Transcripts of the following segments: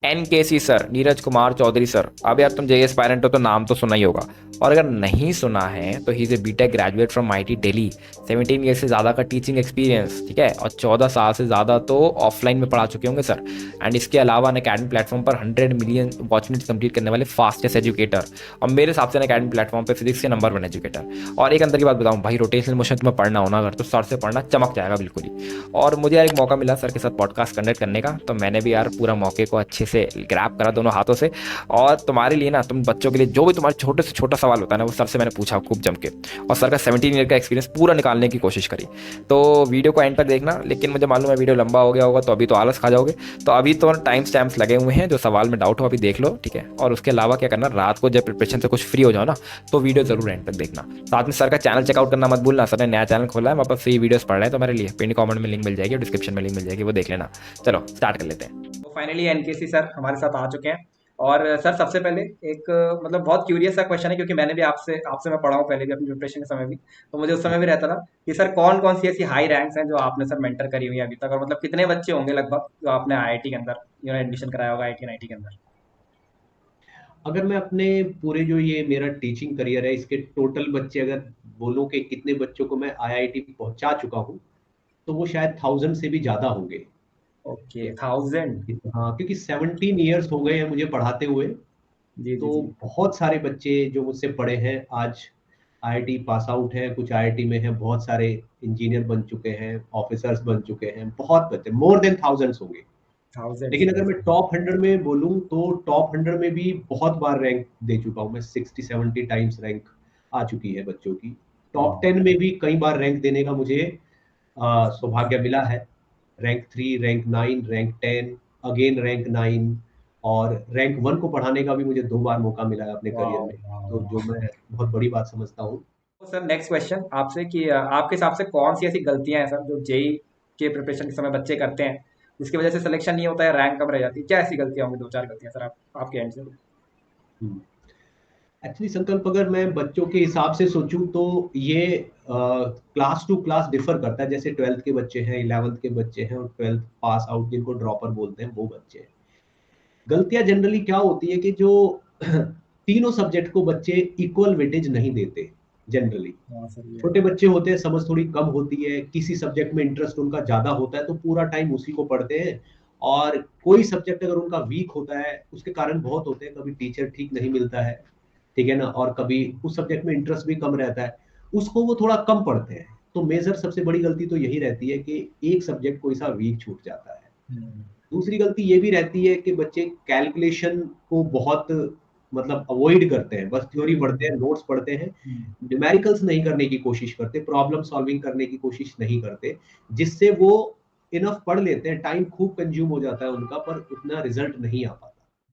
NKC sir, Neeraj Kumar Chaudhary sir. अब यार तुम जेई एस्पायरेंट हो तो नाम तो सुना ही होगा, और अगर नहीं सुना है तो he is a BTech graduate from IT Delhi, 17 year से ज़्यादा का टीचिंग एक्सपीरियंस, ठीक है, और 14 साल से ज़्यादा तो ऑफलाइन में पढ़ा चुके होंगे सर। एंड इसके अलावा अन अकेडमी प्लेटफॉर्म पर 100 मिलियन अपॉर्चुनिटी कंप्लीट करने वाले फास्टेस्ट एजुकेटर, और मेरे हिसाब से अकेडमी प्लेटफॉर्म पर फिजिक्स के नंबर 1 एजुकेटर। और एक अंदर की बात बताऊँ भाई, रोटेशनल मोशन तुम्हें पढ़ना होना अगर, तो सर से पढ़ना चमक जाएगा बिल्कुल ही। और मुझे यार एक मौका मिला सर के साथ पॉडकास्ट कंडक्ट करने का, तो मैंने भी यार पूरा मौके को अच्छे से ग्रैब करा दोनों हाथों से। और तुम्हारे लिए ना, तुम बच्चों के लिए जो भी तुम्हारे छोटे से छोटा सवाल होता है ना, वो सर से मैंने पूछा खूब जम के, और सर का 17 ईयर का एक्सपीरियंस पूरा निकालने की कोशिश करी। तो वीडियो को एंड तक देखना, लेकिन मुझे मालूम है वीडियो लंबा हो गया होगा, तो अभी तो आलस खा जाओगे। तो अभी तो टाइम स्टैम्प्स लगे हुए हैं, जो सवाल में डाउट हो अभी देख लो, ठीक है। और उसके अलावा क्या करना, रात को जब प्रिपरेशन से कुछ फ्री हो जाओ ना, तो वीडियो जरूर एंड तक देखना। साथ में सर का चैनल चेकआउट करना मत भूलना, सर ने नया चैनल खोला है, वहाँ पर फ्री वीडियोस पढ़ रहे हैं तुम्हारे लिए। पिन कमेंट में लिंक मिल जाएगी और डिस्क्रिप्शन में लिंक मिल जाएगी, वो देख लेना। चलो स्टार्ट कर लेते हैं। तो फाइनली एनकेसी सर हमारे साथ आ चुके हैं। और सर सबसे पहले एक मतलब बहुत क्यूरियस सा क्वेश्चन है, क्योंकि मैंने भी आपसे आपसे मैं पढ़ा हूँ पहले भी अपनी प्रिपरेशन के समय भी। तो मुझे उस समय भी रहता था कि सर कौन कौन सी ऐसी हाई रैंक्स हैं जो आपने सर मेंटर करी हुई है अभी तक, और मतलब कितने बच्चे होंगे लगभग जो आपने आईआईटी के अंदर एडमिशन कराया होगा, आईआईटी एनआईटी के अंदर। अगर मैं अपने पूरे जो ये मेरा टीचिंग करियर है इसके टोटल बच्चे अगर बोलूं कि कितने बच्चों को मैं आईआईटी पहुंचा चुका हूं, तो वो शायद 1000 से भी ज्यादा होंगे। ओके, 1000। हाँ, क्योंकि 17 ईयर्स हो गए हैं मुझे पढ़ाते हुए। जी जी तो जी। बहुत सारे बच्चे जो मुझसे पढ़े हैं आज आईआईटी पास आउट हैं, कुछ आईआईटी में हैं, बहुत सारे इंजीनियर बन चुके हैं, ऑफिसर्स बन चुके हैं, बहुत बच्चे मोर देन थाउजेंड्स होंगे। थाउजेंड्स। लेकिन अगर मैं टॉप 100 में बोलूं तो टॉप 100 में भी बहुत बार रैंक दे चुका हूं मैं, 60-70 टाइम्स रैंक आ चुकी है बच्चों की। टॉप 10 में भी कई बार रैंक देने का मुझे सौभाग्य मिला है। Rank 3, rank 9, rank 10, again rank 9, और रैंक 1 को पढ़ाने का भी मुझे 2 बार मौका मिला है अपने करियर वाह में। तो जो वाह। मैं बहुत बड़ी बात समझता हूँ। तो सर नेक्स्ट क्वेश्चन आपसे कि आपके हिसाब से कौन सी ऐसी गलतियां हैं सर जो जेई के प्रिपरेशन के समय बच्चे करते हैं, जिसकी वजह से सिलेक्शन नहीं होता है, रैंक कम रह जाती है? क्या ऐसी गलतियां होंगी, दो चार गलतियां सर आप आपके एंड से? एक्चुअली संकल्प अगर मैं बच्चों के हिसाब से सोचूं तो ये क्लास टू क्लास डिफर करता है। जैसे 12th के बच्चे हैं, 11th के बच्चे हैं, और 12th पास आउट जिनको ड्रॉपर बोलते हैं वो बच्चे हैं। गलतियां जनरली क्या होती है कि जो तीनों सब्जेक्ट को बच्चे इक्वल वेटेज नहीं देते जनरली। हाँ सर ये छोटे बच्चे होते हैं, समझ थोड़ी कम होती है, किसी सब्जेक्ट में इंटरेस्ट उनका ज्यादा होता है तो पूरा टाइम उसी को पढ़ते हैं। और कोई सब्जेक्ट अगर उनका वीक होता है, उसके कारण बहुत होते हैं, कभी टीचर ठीक नहीं मिलता है, ठीक है ना, और कभी उस सब्जेक्ट में इंटरेस्ट भी कम रहता है, उसको वो थोड़ा कम पढ़ते हैं। तो मेजर सबसे बड़ी गलती तो यही रहती है कि एक सब्जेक्ट कोई सा वीक छूट जाता है। हम्म, दूसरी गलती ये भी रहती है कि बच्चे कैलकुलेशन को बहुत मतलब अवॉइड करते हैं, बस थ्योरी पढ़ते हैं, हम्म, नोट्स पढ़ते हैं, हम्म, न्यूमेरिकल्स नहीं करने की कोशिश करते, प्रॉब्लम सॉल्विंग करने की कोशिश नहीं करते, जिससे वो इनफ पढ़ लेते हैं, टाइम खूब कंज्यूम हो जाता है उनका, पर उतना रिजल्ट नहीं आ पाता।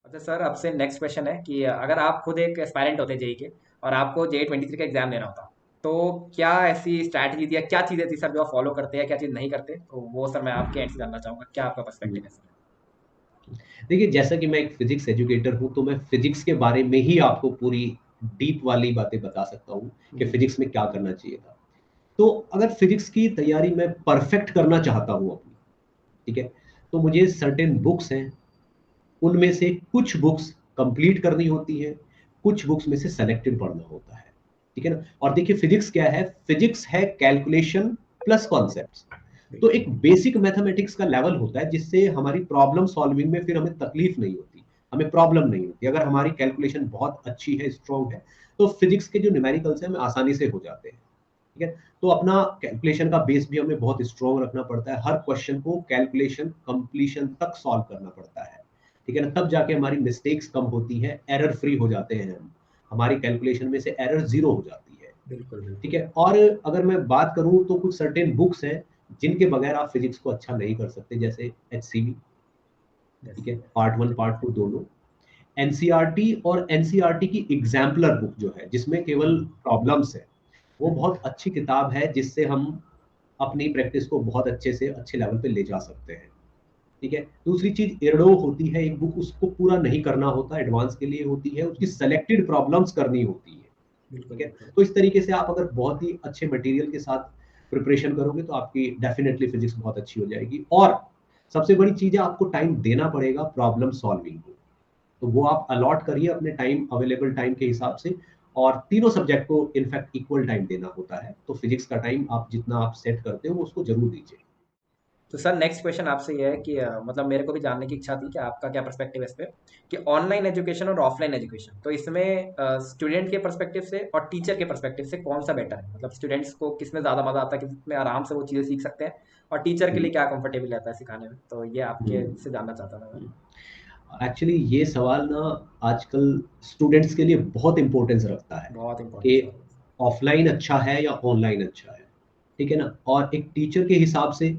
अच्छा सर, आपसे नेक्स्ट क्वेश्चन है कि अगर आप खुद एक एस्पायरेंट होते जेई के और आपको जेई 23 का एग्जाम देना होता, तो क्या ऐसी स्ट्रैटेजी थी या क्या चीज़ें थी सर जो आप फॉलो करते हैं, क्या चीज़ नहीं करते? तो वो सर मैं आपके एंड से जानना चाहूंगा, क्या आपका पर्सपेक्टिव है सर? देखिए, जैसा कि मैं एक फिजिक्स एजुकेटर हूं, तो मैं फिजिक्स के बारे में ही आपको पूरी डीप वाली बातें बता सकता हूँ कि जी। फिजिक्स में क्या करना चाहिए था। तो अगर फिजिक्स की तैयारी मैं परफेक्ट करना चाहता हूँ अपनी, ठीक है, तो मुझे सर्टेन बुक्स हैं, उनमें से कुछ बुक्स कंप्लीट करनी होती है, कुछ बुक्स में से सेलेक्टेड पढ़ना होता है, ठीक है ना। और देखिए फिजिक्स क्या है, फिजिक्स है कैलकुलेशन प्लस कॉन्सेप्ट्स। तो बिल्कुल। एक बेसिक मैथमेटिक्स का लेवल होता है जिससे हमारी प्रॉब्लम सॉल्विंग में फिर हमें तकलीफ नहीं होती, हमें प्रॉब्लम नहीं होती। अगर हमारी कैलकुलेशन बहुत अच्छी है, स्ट्रांग है, तो फिजिक्स के जो न्यूमेरिकल्स हैं हमें आसानी से हो जाते हैं, ठीक है। तो अपना कैलकुलेशन का बेस भी हमें बहुत स्ट्रांग रखना पड़ता है, हर क्वेश्चन को कैलकुलेशन कंप्लीशन तक सॉल्व करना पड़ता है, ठीक है ना, तब जाके हमारी मिस्टेक्स कम होती है, एरर फ्री हो जाते हैं हम, हमारी कैलकुलेशन में से एरर जीरो हो जाती है, बिल्कुल ठीक बिल्कुल। है। और अगर मैं बात करूं तो कुछ सर्टेन बुक्स हैं जिनके बगैर आप फिजिक्स को अच्छा नहीं कर सकते, जैसे HCV, यस ठीक है, यस। पार्ट 1 पार्ट 2 दोनों। एनसीईआरटी और एनसीईआरटी की एग्जाम्पलर बुक जो है जिसमें केवल प्रॉब्लम्स है, वो बहुत अच्छी किताब है जिससे हम अपनी प्रैक्टिस को बहुत अच्छे से अच्छे लेवल पे ले जा सकते हैं, ठीक है। दूसरी चीज एर्डो होती है एक बुक, उसको पूरा नहीं करना होता, एडवांस के लिए होती है, उसकी सेलेक्टेड प्रॉब्लम्स करनी होती है, बिल्कुल ठीक है। बिल्कुल। तो इस तरीके से आप अगर बहुत ही अच्छे मटेरियल के साथ प्रिपरेशन करोगे तो आपकी डेफिनेटली फिजिक्स बहुत अच्छी हो जाएगी। और सबसे बड़ी चीज है आपको टाइम देना पड़ेगा प्रॉब्लम सॉल्विंग को, तो वो आप अलॉट करिए अपने टाइम, अवेलेबल टाइम के हिसाब से। और तीनों सब्जेक्ट को इनफैक्ट इक्वल टाइम देना होता है, तो फिजिक्स का टाइम आप जितना आप सेट करते हो उसको जरूर दीजिए। तो सर नेक्स्ट क्वेश्चन आपसे ये है कि मतलब मेरे को भी जानने की इच्छा थी कि आपका क्या पर्सपेक्टिव है इस पे, कि ऑनलाइन एजुकेशन और ऑफलाइन एजुकेशन, तो इसमें स्टूडेंट के पर्सपेक्टिव से और टीचर के पर्सपेक्टिव से कौन सा बेटर है? मतलब स्टूडेंट्स को किसमें ज़्यादा मज़ा आता है, किसमें आराम से वो चीज़ें सीख सकते हैं, और टीचर के लिए क्या कंफर्टेबल रहता है सिखाने में? तो ये आपके से जानना चाहता था मैं। एक्चुअली ये सवाल ना आजकल स्टूडेंट्स के लिए बहुत इंपॉर्टेंस रखता है बहुत इंपॉर्टेंट कि सवाल है। ऑफलाइन अच्छा है या ऑनलाइन अच्छा है, ठीक है ना। और एक टीचर के हिसाब से,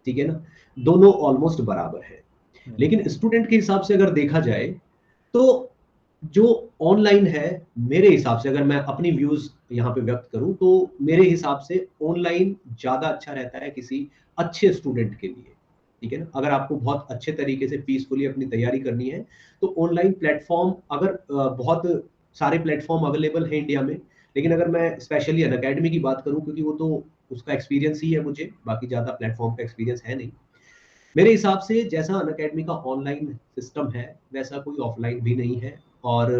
ठीक है ना, दोनों ऑलमोस्ट बराबर है। हम्म, लेकिन स्टूडेंट के हिसाब से अगर देखा जाए तो जो ऑनलाइन है, मेरे हिसाब से अगर मैं अपनी व्यूज यहाँ पे व्यक्त करूं तो मेरे हिसाब से ऑनलाइन ज्यादा अच्छा रहता है किसी अच्छे स्टूडेंट के लिए, ठीक है ना। अगर आपको बहुत अच्छे तरीके से पीसफुली अपनी तैयारी करनी है तो ऑनलाइन प्लेटफॉर्म, अगर बहुत सारे प्लेटफॉर्म अवेलेबल है इंडिया में, लेकिन अगर मैं स्पेशली अनअकैडमी की बात करूं क्योंकि वो तो उसका एक्सपीरियंस ही है, मुझे बाकी ज्यादा प्लेटफॉर्म का एक्सपीरियंस है नहीं। मेरे हिसाब से जैसा अनअकैडमी का ऑनलाइन सिस्टम है वैसा कोई ऑफलाइन भी नहीं है। और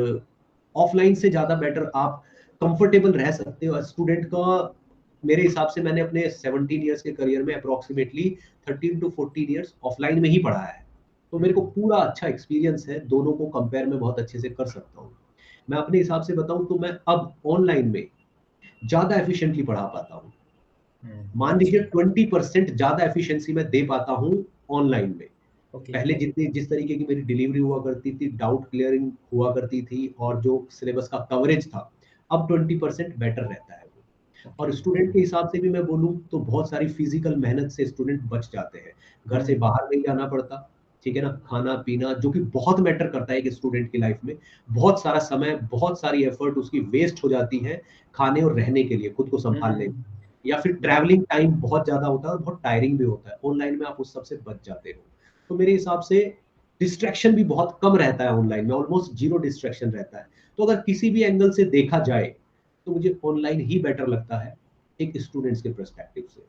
ऑफलाइन से ज़्यादा बेटर आप कंफर्टेबल रह सकते हो स्टूडेंट का। मेरे हिसाब से मैंने अपने 17 ईयर्स के करियर में अप्रोक्सीमेटली 13 to 14 ईयर्स ऑफलाइन में ही पढ़ा है, तो मेरे को पूरा अच्छा एक्सपीरियंस है, दोनों को कंपेयर में बहुत अच्छे से कर सकता हूँ। मैं अपने हिसाब से बताऊं तो मैं अब ऑनलाइन में ज़्यादा एफिशिएंटली पढ़ा पाता हूँ। मान लीजिए अच्छा। 20% ज्यादा एफिशिएंसी में दे पाता हूँ ऑनलाइन में। ओके। पहले जितनी जिस तरीके की मेरी डिलीवरी हुआ करती थी, डाउट क्लियरिंग हुआ करती थी और जो सिलेबस का कवरेज था, अब 20% बेटर रहता है वो। ओके। और स्टूडेंट के हिसाब से भी मैं बोलूँ तो बहुत सारी फिजिकल मेहनत से स्टूडेंट बच जाते हैं, घर से बाहर नहीं जाना पड़ता, ठीक है ना। खाना पीना जो कि बहुत मैटर करता है एक स्टूडेंट की लाइफ में, बहुत सारा समय, बहुत सारी एफर्ट उसकी वेस्ट हो जाती है खाने और रहने के लिए, खुद को संभालने में। या फिर बिल्कुल। ट्रैवलिंग टाइम बहुत ज्यादा होता है और बहुत टायरिंग भी होता है, ऑनलाइन में आप उस सब से बच जाते हो। तो मेरे हिसाब से डिस्ट्रैक्शन भी बहुत कम रहता है ऑनलाइन में, ऑलमोस्ट जीरो डिस्ट्रैक्शन रहता है। तो अगर किसी भी एंगल से देखा जाए तो मुझे ऑनलाइन ही बेटर लगता है एक स्टूडेंट्स के पर्सपेक्टिव से।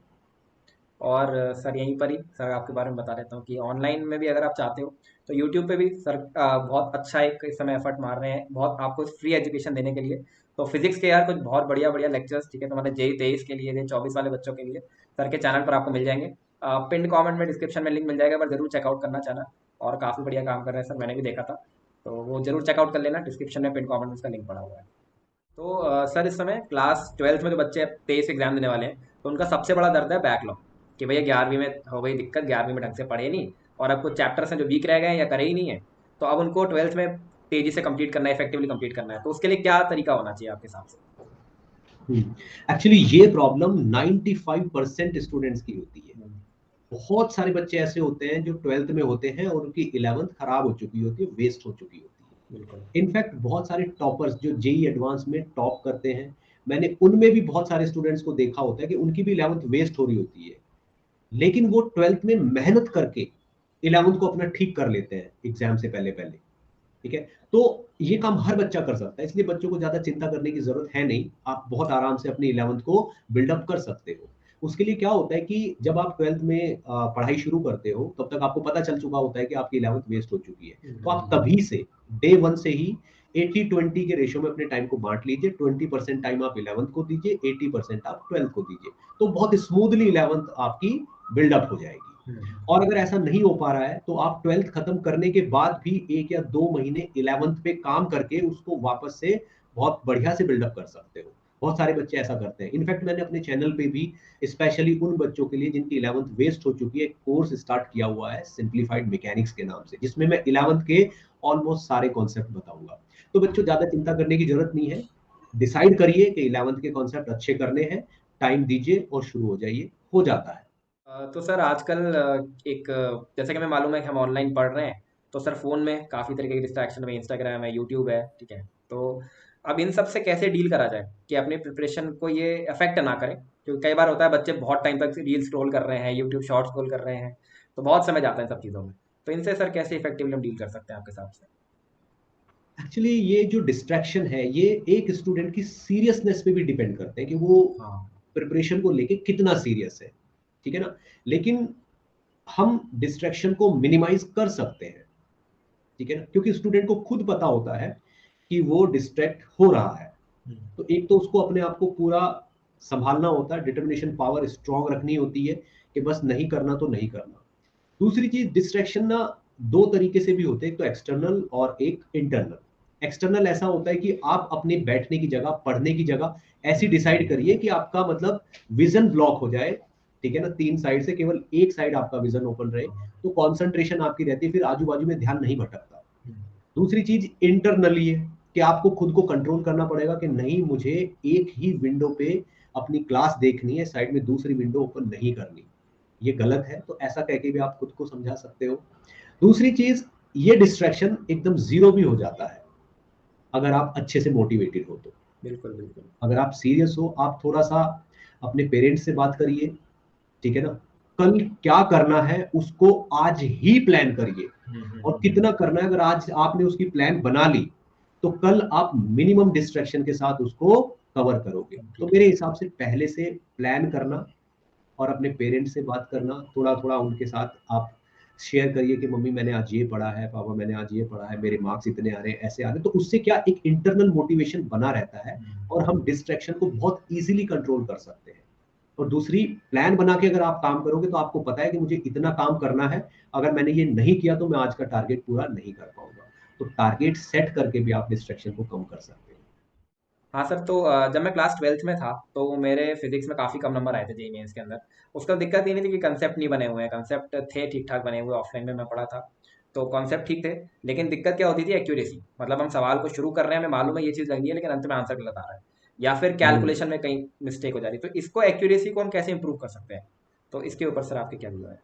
और सर यहीं पर ही सर आपके बारे में बता देता हूँ कि ऑनलाइन में भी अगर आप चाहते हो तो यूट्यूब पे भी सर बहुत अच्छा एक इस समय एफर्ट मार रहे हैं, बहुत आपको फ्री एजुकेशन देने के लिए। तो फिजिक्स के यार कुछ बहुत बढ़िया बढ़िया लेक्चर्स, ठीक है, तुम्हारे JEE 23 के लिए, JEE 24 वाले बच्चों के लिए सर के चैनल पर आपको मिल जाएंगे। पिन कमेंट में डिस्क्रिप्शन में लिंक मिल जाएगा, पर जरूर चेकआउट करना चाहना। और काफ़ी बढ़िया काम कर रहे हैं सर, मैंने भी देखा था। तो वो जरूर चेकआउट कर लेना, डिस्क्रिप्शन में पिन कमेंट में उसका लिंक पड़ा हुआ है। तो सर इस समय क्लास 12th में जो बच्चे 23 एग्जाम देने वाले हैं, तो उनका सबसे बड़ा दर्द है बैकलॉग, कि भैया 11वीं में हो गई दिक्कत, 11वीं में ढंग से पढ़े नहीं, और अब कुछ चैप्टर्स हैं जो वीक रह गए हैं या करे ही नहीं है, तो अब उनको 12th में तेजी से कंप्लीट करना है, इफेक्टिवली कंप्लीट करना है, तो उसके लिए क्या तरीका होना चाहिए आपके हिसाब से? एक्चुअली ये प्रॉब्लम 95% स्टूडेंट्स की होती है। हम्म, बहुत सारे बच्चे ऐसे होते हैं जो 12th में होते हैं और उनकी 11th खराब हो चुकी होती है, वेस्ट हो चुकी होती बिल्कुल। है। इनफैक्ट बहुत सारे टॉपर्स जो जेई एडवांस में टॉप करते हैं, मैंने उनमें भी बहुत सारे स्टूडेंट्स को देखा होता है कि उनकी भी 11th वेस्ट हो रही होती है, लेकिन वो 12th में मेहनत करके 11th को अपना ठीक कर लेते हैं एग्जाम से पहले पहले, ठीक है। तो ये काम हर बच्चा कर सकता है, इसलिए बच्चों को ज्यादा चिंता करने की जरूरत है नहीं, आप बहुत आराम से अपनी 11th को बिल्डअप कर सकते हो। उसके लिए क्या होता है कि जब आप 12th में पढ़ाई शुरू करते हो तब तक आपको पता चल चुका होता है कि आपकी 11th वेस्ट हो चुकी है। तो आप तभी से डे वन से ही 80-20 के रेशियो में अपने टाइम को बांट लीजिए, 20% टाइम आप 11th को दीजिए, 80% आप 12th को दीजिए, तो बहुत स्मूथली 11th आपकी बिल्डअप हो जाएगी। और अगर ऐसा नहीं हो पा रहा है तो आप 12th खत्म करने के बाद भी 1 या 2 महीने 11th पे काम करके उसको वापस से बहुत बढ़िया से बिल्डअप कर सकते हो। बहुत सारे बच्चे ऐसा करते हैं। इनफैक्ट मैंने अपने चैनल पे भी स्पेशली उन बच्चों के लिए जिनकी 11th वेस्ट हो चुकी है एक कोर्स स्टार्ट किया हुआ है सिंप्लीफाइड मैकेनिक्स के नाम से, जिसमें मैं 11th के ऑलमोस्ट सारे कॉन्सेप्ट बताऊंगा। तो बच्चों ज्यादा चिंता करने की जरूरत नहीं है, डिसाइड करिए कि 11th के कॉन्सेप्ट अच्छे करने हैं, टाइम दीजिए और शुरू हो जाइए, हो जाता है। तो सर आजकल एक जैसे कि हमें मालूम है कि हम ऑनलाइन पढ़ रहे हैं, तो सर फ़ोन में काफ़ी तरीके की डिस्ट्रैक्शन है, इंस्टाग्राम है, यूट्यूब है, ठीक है। तो अब इन सब से कैसे डील करा जाए कि अपनी प्रिपरेशन को ये अफेक्ट ना करे? क्योंकि कई बार होता है बच्चे बहुत टाइम तक रील स्क्रॉल कर रहे हैं, यूट्यूब शॉर्ट स्क्रॉल कर रहे हैं, तो बहुत समय जाता है इन सब चीज़ों में। तो इनसे सर कैसे इफेक्टिवली हम डील कर सकते हैं आपके हिसाब से? एक्चुअली ये जो डिस्ट्रैक्शन है ये एक स्टूडेंट की सीरियसनेस पे भी डिपेंड करते हैं कि वो हाँ। प्रिपरेशन को लेके कितना सीरियस है, ठीक है ना। लेकिन हम डिस्ट्रैक्शन को मिनिमाइज कर सकते हैं, ठीक है ना, क्योंकि स्टूडेंट को खुद पता होता है कि वो डिस्ट्रैक्ट हो रहा है। तो एक तो उसको अपने आप को पूरा संभालना होता है, डिटर्मिनेशन पावर स्ट्रांग रखनी होती है कि बस नहीं करना तो नहीं करना। दूसरी चीज, डिस्ट्रैक्शन ना दो तरीके से भी होते हैं, एक तो एक्सटर्नल और एक इंटरनल। एक्सटर्नल ऐसा होता है कि आप अपने बैठने की जगह, पढ़ने की जगह ऐसी डिसाइड करिए कि आपका मतलब विजन ब्लॉक हो जाए, ठीक है ना, 3 साइड से केवल एक साइड आपका विजन ओपन रहे, तो कंसंट्रेशन आपकी रहती है, फिर आजू बाजू में ध्यान नहीं भटकता। दूसरी चीज इंटरनली है कि आपको खुद को कंट्रोल करना पड़ेगा कि नहीं, मुझे एक ही विंडो पे अपनी क्लास देखनी है, साइड में दूसरी विंडो ओपन नहीं करनी, ये गलत है। तो ऐसा कह के भी आप खुद को समझा सकते हो। दूसरी चीज, ये डिस्ट्रैक्शन एकदम जीरो भी हो जाता है अगर आप अच्छे से मोटिवेटेड हो तो। बिल्कुल बिल्कुल। अगर आप सीरियस हो, आप थोड़ा सा अपने पेरेंट्स से बात करिए, ठीक है ना, कल क्या करना है उसको आज ही प्लान करिए, और कितना करना है अगर आज आपने उसकी प्लान बना ली तो कल आप मिनिमम डिस्ट्रैक्शन के साथ उसको कवर करोगे। तो मेरे हिसाब से पहले से प्लान करना और अपने पेरेंट्स से बात करना, थोड़ा थोड़ा उनके साथ आप शेयर करिए कि मम्मी मैंने आज ये पढ़ा है, पापा मैंने आज ये पढ़ा है, मेरे मार्क्स इतने आ रहे हैं, ऐसे आ रहे हैं। तो उससे क्या एक इंटरनल मोटिवेशन बना रहता है और हम डिस्ट्रैक्शन को बहुत इजीली कंट्रोल कर सकते हैं। और दूसरी, प्लान बना के अगर आप काम करोगे तो आपको पता है कि मुझे इतना काम करना है, अगर मैंने ये नहीं किया तो मैं आज का टारगेट पूरा नहीं कर पाऊंगा। तो टारगेट सेट करके भी आप डिस्ट्रैक्शन को कम कर सकते हैं। हाँ सर, तो जब मैं क्लास 12th में था तो मेरे फिजिक्स में काफ़ी कम नंबर आए थे जेईई मेंस के अंदर। उसका दिक्कत ये नहीं थी कि कंसेप्ट नहीं बने हुए हैं, कंसेप्ट थे ठीक ठाक बने हुए, ऑफलाइन में मैं पढ़ा था तो कॉन्सेप्ट ठीक थे। लेकिन दिक्कत क्या होती थी, एक्यूरेसी। मतलब हम सवाल को शुरू कर रहे हैं, हमें मालूम है ये चीज़ लगी है, लेकिन अंत में आंसर गलत आ रहा है, या फिर हम्म। कैलकुलेशन में कहीं मिस्टेक हो जा रही है। तो इसको, एक्यूरेसी को हम कैसे इंप्रूव कर सकते हैं? तो इसके ऊपर सर आपके क्या व्यू है?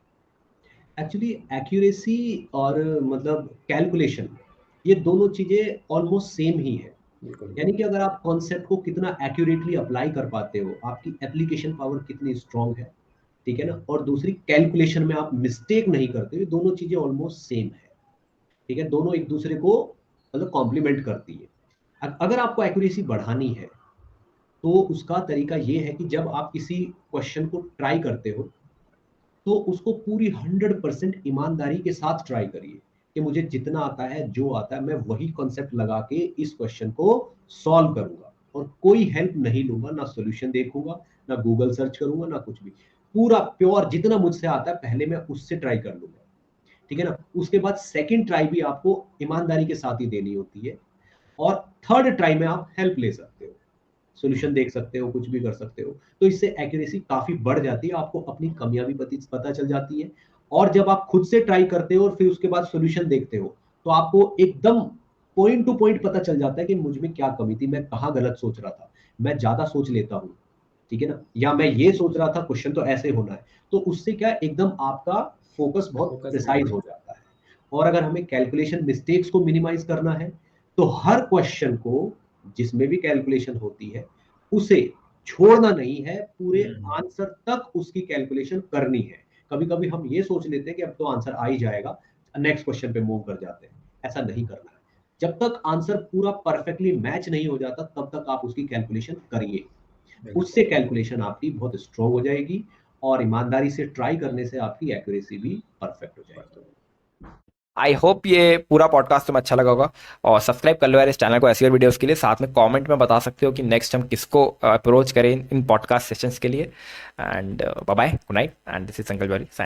एक्चुअली एक्यूरेसी और मतलब कैलकुलेशन, ये दोनों चीजें ऑलमोस्ट सेम ही है। बिल्कुल यानी कि अगर आप कॉन्सेप्ट को कितना एक्यूरेटली अप्लाई कर पाते हो, आपकी एप्लीकेशन पावर कितनी स्ट्रांग है, ठीक है ना, और दूसरी कैलकुलेशन में आप मिस्टेक नहीं करते, ये दोनों चीजें ऑलमोस्ट सेम है, ठीक है, दोनों एक दूसरे को मतलब कॉम्प्लीमेंट करती है। अगर आपको एक्यूरेसी बढ़ानी है तो उसका तरीका ये है कि जब आप किसी क्वेश्चन को ट्राई करते हो तो उसको पूरी 100% ईमानदारी के साथ ट्राई करिए कि मुझे जितना आता है, जो आता है, मैं वही कॉन्सेप्ट लगा के इस क्वेश्चन को सॉल्व करूंगा और कोई हेल्प नहीं लूंगा, ना सॉल्यूशन देखूंगा, ना गूगल सर्च करूंगा, ना कुछ भी। पूरा प्योर जितना मुझसे आता है पहले मैं उससे ट्राई कर लूंगा, ठीक है ना। उसके बाद सेकंड ट्राई भी आपको ईमानदारी के साथ ही देनी होती है, और थर्ड ट्राई में आप हेल्प ले सकते हो, सॉल्यूशन देख सकते हो, कुछ भी कर सकते हो। तो इससे एक्यूरेसी काफी बढ़ जाती है, आपको अपनी कमियां भी पता चल जाती है। और जब आप खुद से ट्राई करते हो और फिर उसके बाद सॉल्यूशन देखते हो तो आपको एकदम पॉइंट टू पॉइंट पता चल जाता है कि मुझ में क्या कमी थी, मैं कहाँ गलत सोच रहा था, मैं ज्यादा सोच लेता हूँ, ठीक है ना, या मैं ये सोच रहा था क्वेश्चन तो ऐसे होना है। तो उससे क्या एकदम आपका फोकस बहुत फोकस। प्रिसाइज हो जाता है। और अगर हमें कैलकुलेशन मिस्टेक्स को मिनिमाइज करना है तो हर क्वेश्चन को जिसमें भी कैलकुलेशन होती है उसे छोड़ना नहीं है, पूरे आंसर तक उसकी कैलकुलेशन करनी है। कभी कभी हम ये सोच लेते हैं कि अब तो आंसर आ ही जाएगा, नेक्स्ट क्वेश्चन पे मूव कर जाते हैं। ऐसा नहीं करना है, जब तक आंसर पूरा परफेक्टली मैच नहीं हो जाता तब तक आप उसकी कैलकुलेशन करिए। उससे कैलकुलेशन आपकी बहुत स्ट्रांग हो जाएगी और ईमानदारी से ट्राई करने से आपकी एक्यूरेसी भी परफेक्ट हो जाएगी। आई होप ये पूरा पॉडकास्ट तुम्हें अच्छा लगा होगा, और सब्सक्राइब कर लो यार इस चैनल को ऐसी और वीडियोस के लिए। साथ में कमेंट में बता सकते हो कि नेक्स्ट हम किसको अप्रोच करें इन पॉडकास्ट सेशंस के लिए। And bye bye, good night, and this is Sankalp Johri.